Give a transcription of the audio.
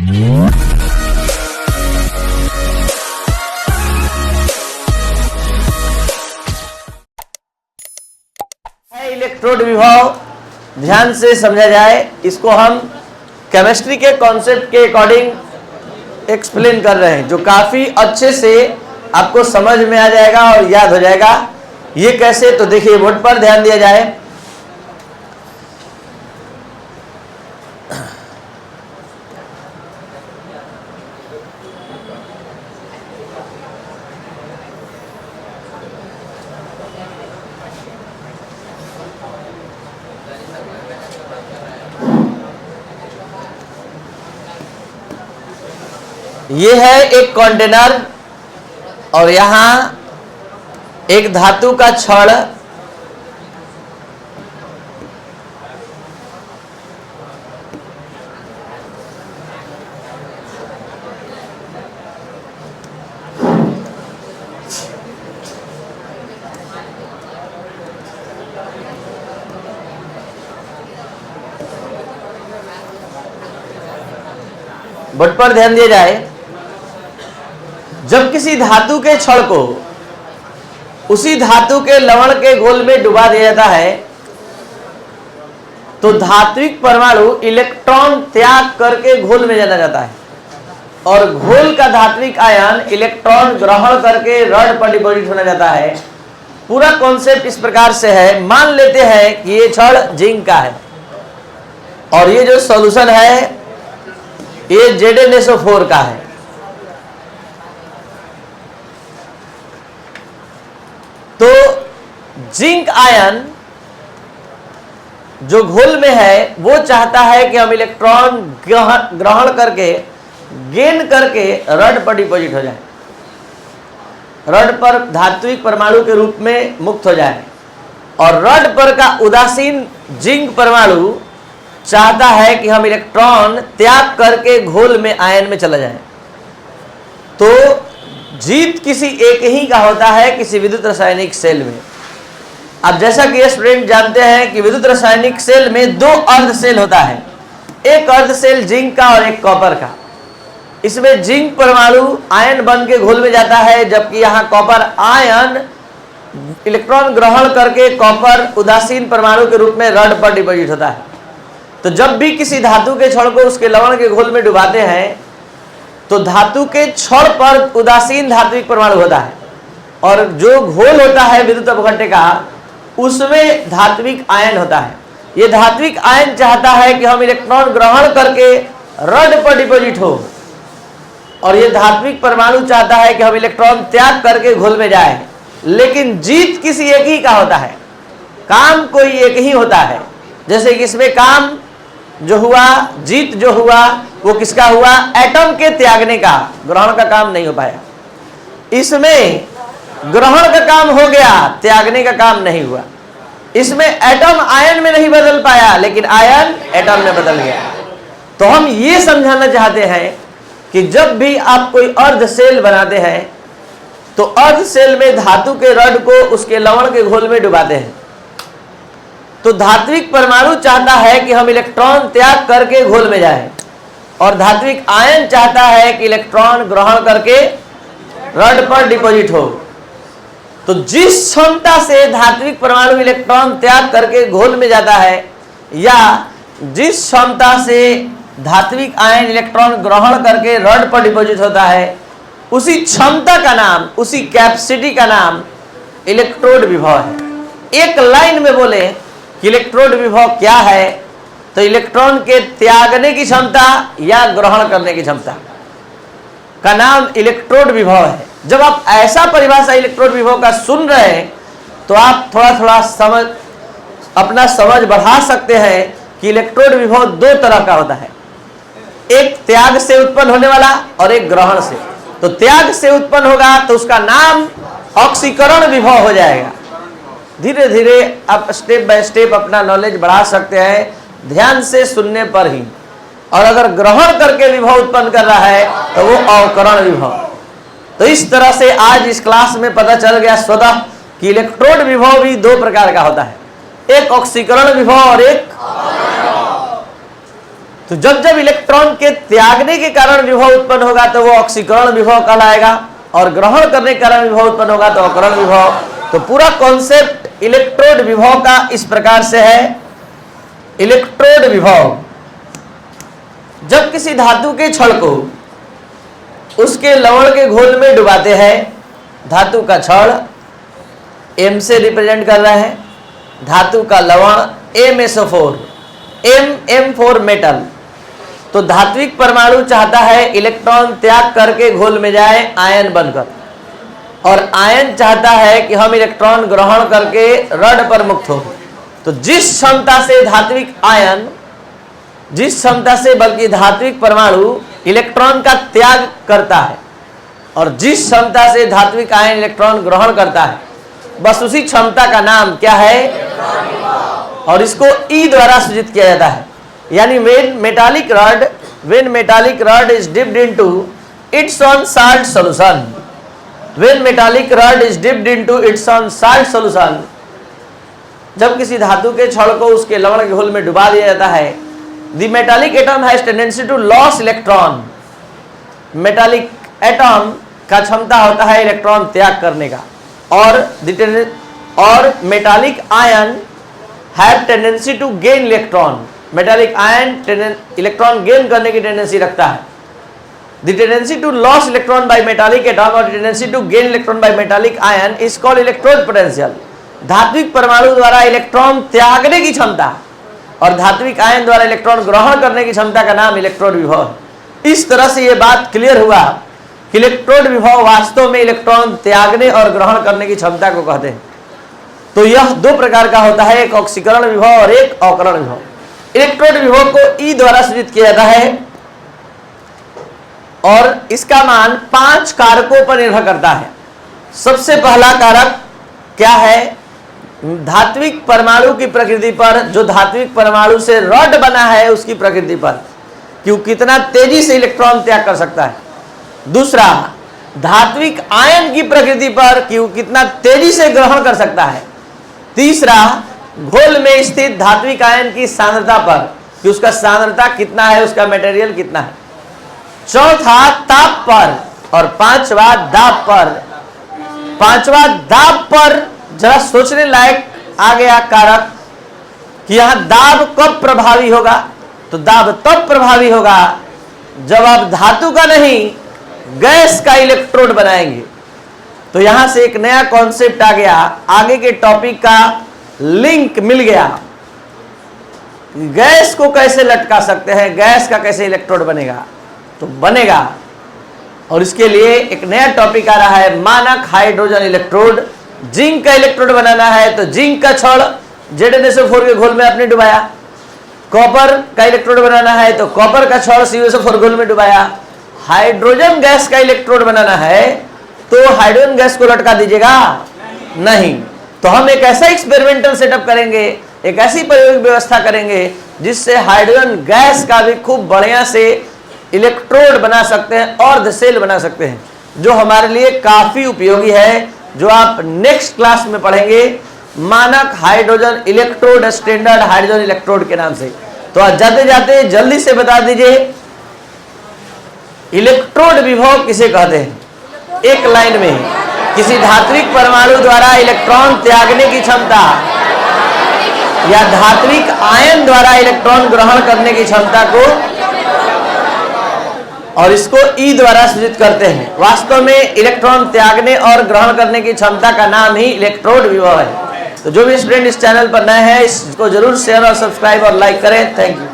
Electrode विभव ध्यान से समझा जाए, इसको हम केमिस्ट्री के कॉन्सेप्ट के अकॉर्डिंग एक्सप्लेन कर रहे हैं, जो काफी अच्छे से आपको समझ में आ जाएगा और याद हो जाएगा। ये कैसे, तो देखिए बोर्ड पर ध्यान दिया जाए। ये है एक कंटेनर और यहां एक धातु का छड़, बोर्ड पर ध्यान दिया जाए। जब किसी धातु के छड़ को उसी धातु के लवण के घोल में डुबा दिया जाता है तो धात्विक परमाणु इलेक्ट्रॉन त्याग करके घोल में चला जाता है और घोल का धात्विक आयन इलेक्ट्रॉन ग्रहण करके रॉड पर डिपॉजिट होना जाता है। पूरा कॉन्सेप्ट इस प्रकार से है। मान लेते हैं कि ये छड़ जिंक का है और ये जो सॉल्यूशन है ये ZnSO4 का है। तो जिंक आयन जो घोल में है वो चाहता है कि हम इलेक्ट्रॉन ग्रहण करके गेन करके रॉड पर डिपॉजिट हो जाए, रॉड पर धात्विक परमाणु के रूप में मुक्त हो जाए। और रॉड पर का उदासीन जिंक परमाणु चाहता है कि हम इलेक्ट्रॉन त्याग करके घोल में आयन में चला जाए। तो जीत किसी एक ही का होता है किसी विद्युत रासायनिक सेल में। अब जैसा कि स्टूडेंट जानते हैं कि विद्युत रासायनिक सेल में दो अर्ध सेल होता है, एक अर्ध सेल जिंक का और एक कॉपर का। इसमें जिंक परमाणु आयन बन के घोल में जाता है, जबकि यहाँ कॉपर आयन इलेक्ट्रॉन ग्रहण करके कॉपर उदासीन परमाणु के रूप में रॉड पर डिपॉजिट होता है। तो जब भी किसी धातु के छड़ को उसके लवण के घोल में डुबाते हैं तो धातु के छड़ पर उदासीन धात्विक परमाणु होता है और जो घोल होता है विद्युत अपघट्य का उसमें धात्विक आयन होता है। ये धात्विक आयन चाहता है कि हम इलेक्ट्रॉन ग्रहण करके रॉड पर डिपॉजिट हो और ये धात्विक परमाणु चाहता है कि हम इलेक्ट्रॉन त्याग करके घोल में जाए। लेकिन जीत किसी एक ही का होता है, काम कोई एक ही होता है। जैसे कि इसमें काम जो हुआ, जीत जो हुआ वो किसका हुआ? एटम के त्यागने का, ग्रहण का काम नहीं हो पाया। इसमें ग्रहण का काम हो गया, त्यागने का काम नहीं हुआ। इसमें एटम आयन में नहीं बदल पाया लेकिन आयन एटम में बदल गया। तो हम ये समझाना चाहते हैं कि जब भी आप कोई अर्ध सेल बनाते हैं तो अर्ध सेल में धातु के रॉड को उसके लवण के घोल में डुबाते हैं। तो धात्विक परमाणु चाहता है कि हम इलेक्ट्रॉन त्याग करके घोल में जाएं और धात्विक आयन चाहता है कि इलेक्ट्रॉन ग्रहण करके रॉड पर डिपॉजिट हो। तो जिस क्षमता से धात्विक परमाणु इलेक्ट्रॉन त्याग करके घोल में जाता है या जिस क्षमता से धात्विक आयन इलेक्ट्रॉन ग्रहण करके रॉड पर डिपॉजिट होता है, उसी क्षमता का नाम, उसी कैपेसिटी का नाम इलेक्ट्रोड विभव है। एक लाइन में बोले कि इलेक्ट्रोड विभव क्या है तो इलेक्ट्रॉन के त्यागने की क्षमता या ग्रहण करने की क्षमता का नाम इलेक्ट्रोड विभव है। जब आप ऐसा परिभाषा इलेक्ट्रोड विभव का सुन रहे हैं तो आप थोड़ा थोड़ा अपना समझ बढ़ा सकते हैं कि इलेक्ट्रोड विभव दो तरह का होता है, एक त्याग से उत्पन्न होने वाला और एक ग्रहण से। तो त्याग से उत्पन्न होगा तो उसका नाम ऑक्सीकरण विभव हो जाएगा। धीरे धीरे आप स्टेप बाय स्टेप अपना नॉलेज बढ़ा सकते हैं ध्यान से सुनने पर ही। और अगर ग्रहण करके विभव उत्पन्न कर रहा है तो वो अवकरण विभव। तो इस तरह से आज इस क्लास में पता चल गया स्वतः कि इलेक्ट्रोड विभव भी दो प्रकार का होता है, एक ऑक्सीकरण विभव और एक तो जब जब इलेक्ट्रॉन के त्यागने के कारण विभव उत्पन्न होगा तो वो ऑक्सीकरण विभव कहलाएगा, और ग्रहण करने के कारण विभव उत्पन्न होगा तो अवकरण विभव। तो पूरा कॉन्सेप्ट इलेक्ट्रोड विभव का इस प्रकार से है। इलेक्ट्रोड विभव, जब किसी धातु के छड़ को उसके लवण के घोल में डुबाते हैं, धातु का छड़ M से रिप्रेजेंट कर रहा है, धातु का लवण MsO4, M4 मेटल। तो धात्विक परमाणु चाहता है इलेक्ट्रॉन त्याग करके घोल में जाए आयन बनकर, और आयन चाहता है कि हम इलेक्ट्रॉन ग्रहण करके रड पर मुक्त हो। तो जिस क्षमता से धात्विक आयन, जिस क्षमता से बल्कि धात्विक परमाणु इलेक्ट्रॉन का त्याग करता है, और जिस क्षमता से धात्विक आयन इलेक्ट्रॉन ग्रहण करता है, बस उसी क्षमता का नाम क्या है, और इसको E द्वारा सूचित किया जाता है। यानी when metallic rod is dipped into its own salt solution, when metallic rod is dipped into its own salt solution, जब किसी धातु के छड़ को उसके लवण के घोल में डुबा दिया जाता है, the metallic atom has tendency to lose electron, metallic atom का क्षमता होता है इलेक्ट्रॉन त्याग करने का, और metallic ion have tendency to gain electron, metallic ion electron gain करने की टेंडेंसी रखता है। The tendency to loss electron by metallic atom और tendency to gain electron by metallic ion is called electrode potential. धात्विक परमाणु द्वारा electron त्यागने की क्षमता और धात्विक आयन द्वारा इलेक्ट्रॉन ग्रहण करने की क्षमता का नाम इलेक्ट्रोड विभव है। इस तरह से यह बात क्लियर हुआ कि इलेक्ट्रोड विभव वास्तव में इलेक्ट्रॉन त्यागने और ग्रहण करने की क्षमता को कहते हैं। तो यह दो प्रकार का होता है, एक ऑक्सीकरण विभव और एक अवकरण विभव। इलेक्ट्रोड विभव को E द्वारा सूचित किया जाता है और इसका मान 5 कारकों पर निर्भर करता है। सबसे पहला कारक क्या है? धात्विक परमाणु की प्रकृति पर, जो धात्विक परमाणु से रॉड बना है उसकी प्रकृति पर, कि वो कितना तेजी से इलेक्ट्रॉन त्याग कर सकता है। दूसरा, धात्विक आयन की प्रकृति पर, कि वो कितना तेजी से ग्रहण कर सकता है। तीसरा, घोल में स्थित धात्विक आयन की सांद्रता पर, कि उसका सांद्रता कितना है, उसका मटेरियल कितना है। चौथा, ताप पर, और पांचवा दाब पर। पांचवा दाब पर जरा सोचने लायक आ गया कारक कि यहां दाब कब प्रभावी होगा। तो दाब तब प्रभावी होगा जब आप धातु का नहीं गैस का इलेक्ट्रोड बनाएंगे। तो यहां से एक नया कॉन्सेप्ट आ गया, आगे के टॉपिक का लिंक मिल गया। गैस को कैसे लटका सकते हैं, गैस का कैसे इलेक्ट्रोड बनेगा? तो बनेगा, और इसके लिए एक नया टॉपिक आ रहा है, मानक हाइड्रोजन इलेक्ट्रोड। जिंक का इलेक्ट्रोड बनाना है तो जिंक का छड़ ZnSO4 के घोल में आपने डुबाया। कॉपर का इलेक्ट्रोड बनाना है तो कॉपर का छड़ CuSO4 घोल में डुबाया। हाइड्रोजन गैस का इलेक्ट्रोड बनाना है तो हाइड्रोजन गैस को लटका दीजिएगा? नहीं। तो हम एक ऐसा एक्सपेरिमेंटल सेटअप करेंगे, एक ऐसी प्रयोगिक व्यवस्था करेंगे जिससे हाइड्रोजन गैस का भी खूब बढ़िया से इलेक्ट्रोड बना सकते हैं, अर्ध सेल बना सकते हैं, जो हमारे लिए काफी उपयोगी है, जो आप नेक्स्ट क्लास में पढ़ेंगे, मानक hydrogen electrode, standard hydrogen electrode के नाम से। तो आज जाते जाते जल्दी से बता दीजिए, इलेक्ट्रोड विभव किसे कहते हैं? एक लाइन में, किसी धात्विक परमाणु द्वारा इलेक्ट्रॉन त्यागने की क्षमता या धात्विक आयन द्वारा इलेक्ट्रॉन ग्रहण करने की क्षमता को, और इसको E द्वारा सूचित करते हैं। वास्तव में इलेक्ट्रॉन त्यागने और ग्रहण करने की क्षमता का नाम ही इलेक्ट्रोड विभव है। तो जो भी स्टूडेंट इस चैनल पर नए हैं, इसको जरूर शेयर और सब्सक्राइब और लाइक करें। Thank you.